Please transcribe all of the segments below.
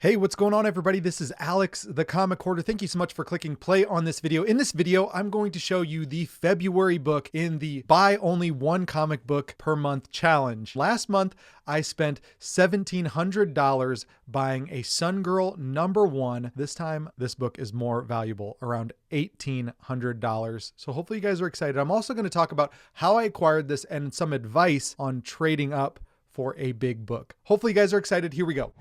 Hey, what's going on, everybody? This is Alex, the Comic Hoarder. Thank you so much for clicking play on this video. In this video, I'm going to show you the February book in the buy only one comic book per month challenge. Last month, I spent $1,700 buying a Sun Girl #1. This time, this book is more valuable, around $1,800. So hopefully you guys are excited. I'm also going to talk about how I acquired this and some advice on trading up for a big book. Hopefully you guys are excited. Here we go.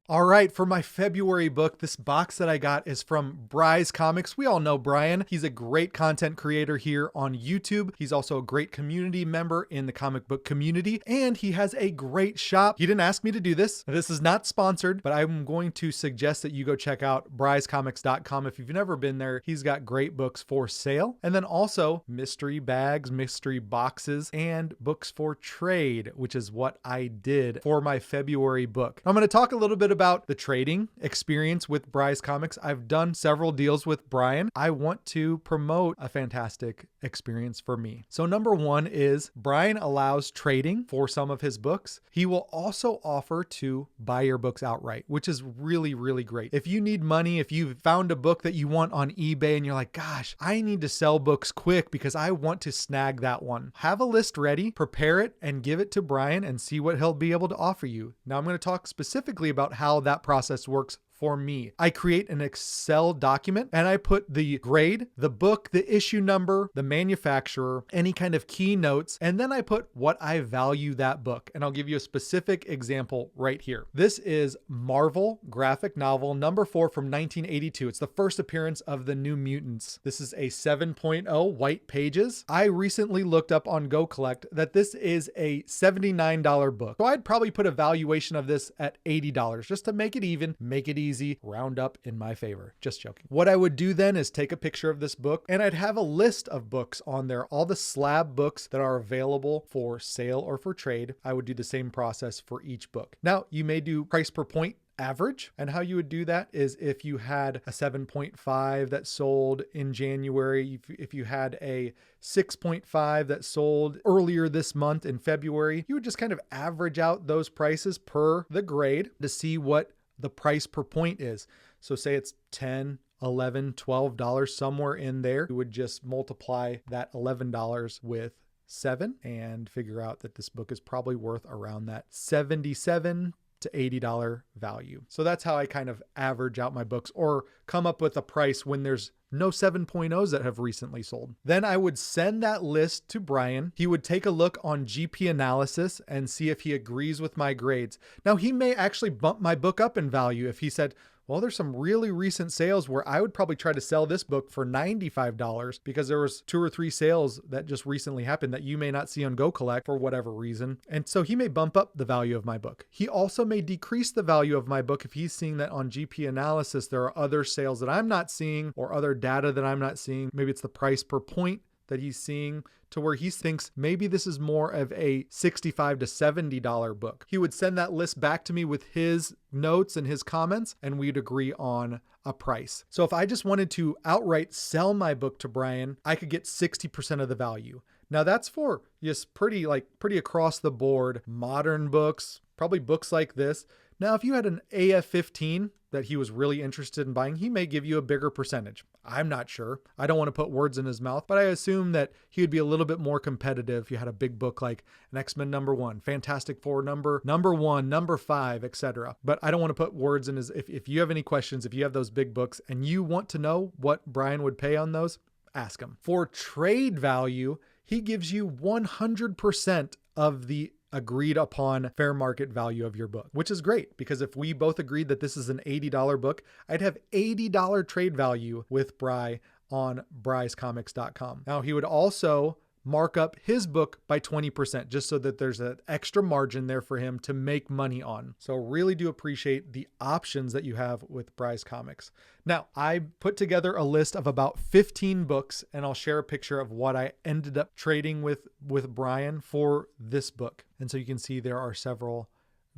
All right, for my February book, this box that I got is from BRC Comics. We all know Brian. He's a great content creator here on YouTube. He's also a great community member in the comic book community, and he has a great shop. He didn't ask me to do this. This is not sponsored, but I'm going to suggest that you go check out bryscomics.com. If you've never been there, he's got great books for sale, and then also mystery bags, mystery boxes, and books for trade, which is what I did for my February book. I'm going to talk a little bit about the trading experience with BRC Comics. I've done several deals with Brian. I want to promote a fantastic experience for me. So number one is Brian allows trading for some of his books. He will also offer to buy your books outright, which is really, really great. If you need money, if you've found a book that you want on eBay and you're like, gosh, I need to sell books quick because I want to snag that one. Have a list ready, prepare it, and give it to Brian and see what he'll be able to offer you. Now I'm going to talk specifically about how that process works for me. I create an Excel document and I put the grade, the book, the issue number, the manufacturer, any kind of keynotes, and then I put what I value that book. And I'll give you a specific example right here. This is Marvel graphic novel #4 from 1982. It's the first appearance of the New Mutants. This is a 7.0 white pages. I recently looked up on Go Collect that this is a $79 book. So I'd probably put a valuation of this at $80 just to make it even, make it easy, round up in my favor. Just joking. What I would do then is take a picture of this book and I'd have a list of books on there, all the slab books that are available for sale or for trade. I would do the same process for each book. Now, you may do price per point average. And how you would do that is if you had a 7.5 that sold in January, if you had a 6.5 that sold earlier this month in February, you would just kind of average out those prices per the grade to see what the price per point is. So say it's $10, $11, $12, somewhere in there. You would just multiply that $11 with 7 and figure out that this book is probably worth around that $77 to $80 value. So that's how I kind of average out my books or come up with a price when there's no 7.0s that have recently sold. Then I would send that list to Brian. He would take a look on GP analysis and see if he agrees with my grades. Now he may actually bump my book up in value if he said, well, there's some really recent sales where I would probably try to sell this book for $95 because there was 2 or 3 sales that just recently happened that you may not see on Go Collect for whatever reason. And so he may bump up the value of my book. He also may decrease the value of my book if he's seeing that on GP analysis, there are other sales that I'm not seeing or other data that I'm not seeing. Maybe it's the price per point that he's seeing to where he thinks maybe this is more of a $65 to $70 book. He would send that list back to me with his notes and his comments, and we'd agree on a price. So if I just wanted to outright sell my book to Brian, I could get 60% of the value. Now that's for just pretty across the board modern books, probably books like this. Now, if you had an AF-15 that he was really interested in buying, he may give you a bigger percentage. I'm not sure. I don't want to put words in his mouth, but I assume that he would be a little bit more competitive if you had a big book like an X-Men #1, Fantastic Four #1, #5, etc. But I don't want to put words in his, if you have any questions, if you have those big books and you want to know what Brian would pay on those, ask him. For trade value, he gives you 100% of the agreed upon fair market value of your book, which is great because if we both agreed that this is an $80 book, I'd have $80 trade value with Bry on bryscomics.com. Now he would also mark up his book by 20% just so that there's an extra margin there for him to make money on. So really do appreciate the options that you have with BRC Comics. Now, I put together a list of about 15 books and I'll share a picture of what I ended up trading with Brian for this book. And so you can see there are several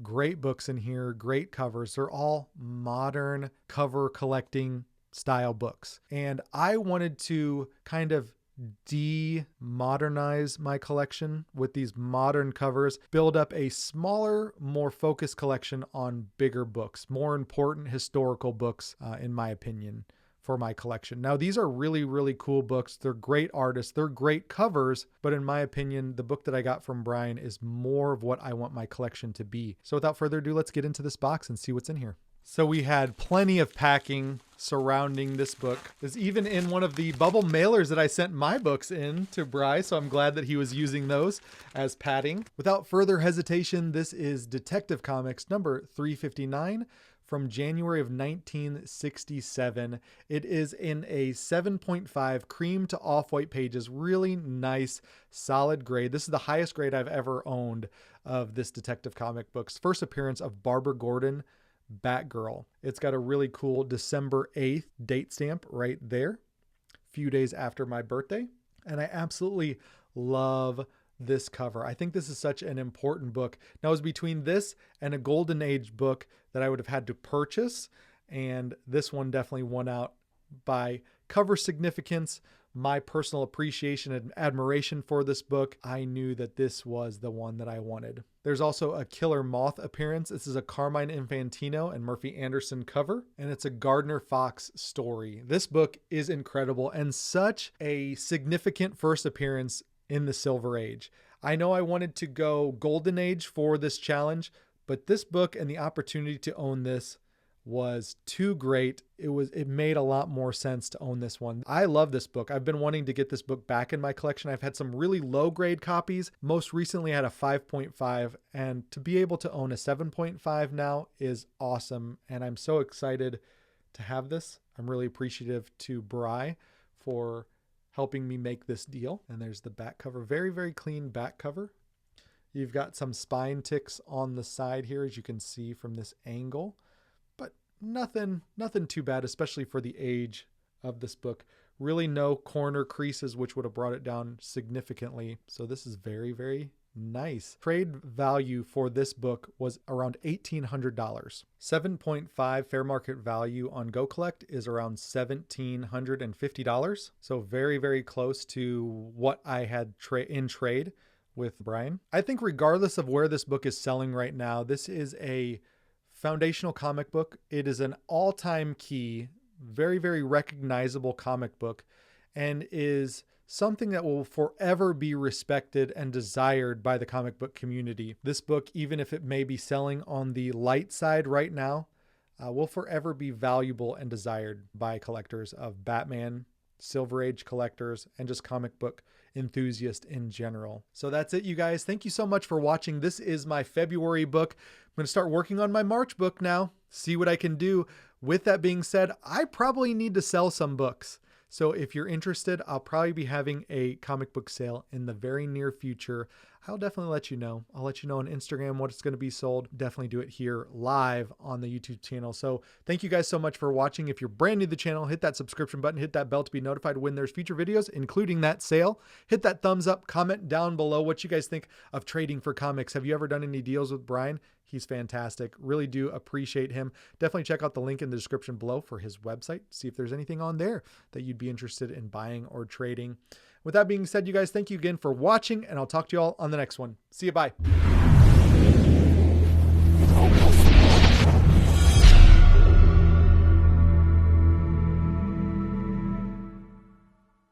great books in here, great covers. They're all modern cover collecting style books. And I wanted to kind of de-modernize my collection with these modern covers, build up a smaller, more focused collection on bigger books, more important historical books, in my opinion, for my collection. Now, these are really, really cool books. They're great artists. They're great covers. But in my opinion, the book that I got from Brian is more of what I want my collection to be. So without further ado, let's get into this box and see what's in here. So we had plenty of packing surrounding this book. It's even in one of the bubble mailers that I sent my books in to Bry, so I'm glad that he was using those as padding. Without further hesitation, this is Detective Comics number 359 from January of 1967. It is in a 7.5 cream to off-white pages, really nice, solid grade. This is the highest grade I've ever owned of this Detective comic books. First appearance of Barbara Gordon, Batgirl. It's got a really cool December 8th date stamp right there, a few days after my birthday. And I absolutely love this cover. I think this is such an important book. Now, it was between this and a Golden Age book that I would have had to purchase, and this one definitely won out by cover significance, my personal appreciation and admiration for this book. I knew that this was the one that I wanted. There's also a Killer Moth appearance. This is a Carmine Infantino and Murphy Anderson cover, and it's a Gardner Fox story. This book is incredible and such a significant first appearance in the Silver Age. I know I wanted to go Golden Age for this challenge, but this book and the opportunity to own this was too great. It made a lot more sense to own this one. I love this book. I've been wanting to get this book back in my collection. I've had some really low grade copies. Most recently I had a 5.5, and to be able to own a 7.5 now is awesome. And I'm so excited to have this. I'm really appreciative to Bry for helping me make this deal. And there's the back cover. Very, very clean back cover. You've got some spine ticks on the side here, as you can see from this angle. Nothing too bad, especially for the age of this book. Really no corner creases, which would have brought it down significantly. So this is very, very nice. Trade value for this book was around $1,800. 7.5 fair market value on Go Collect is around $1,750. So very, very close to what I had in trade with Brian. I think regardless of where this book is selling right now, this is a foundational comic book. It is an all-time key, very, very recognizable comic book, and is something that will forever be respected and desired by the comic book community. This book, even if it may be selling on the light side right now, will forever be valuable and desired by collectors of Batman, Silver Age collectors, and just comic book enthusiasts in general. So that's it, you guys. Thank you so much for watching. This is my February book. I'm going to start working on my March book now, see what I can do. With that being said, I probably need to sell some books. So if you're interested, I'll probably be having a comic book sale in the very near future. I'll definitely let you know. I'll let you know on Instagram what it's going to be sold. Definitely do it here live on the YouTube channel. So thank you guys so much for watching. If you're brand new to the channel, hit that subscription button, hit that bell to be notified when there's future videos, including that sale. Hit that thumbs up, comment down below what you guys think of trading for comics. Have you ever done any deals with Brian? He's fantastic. Really do appreciate him. Definitely check out the link in the description below for his website. See if there's anything on there that you'd be interested in buying or trading. With that being said, you guys, thank you again for watching, and I'll talk to you all on the next one. See you. Bye.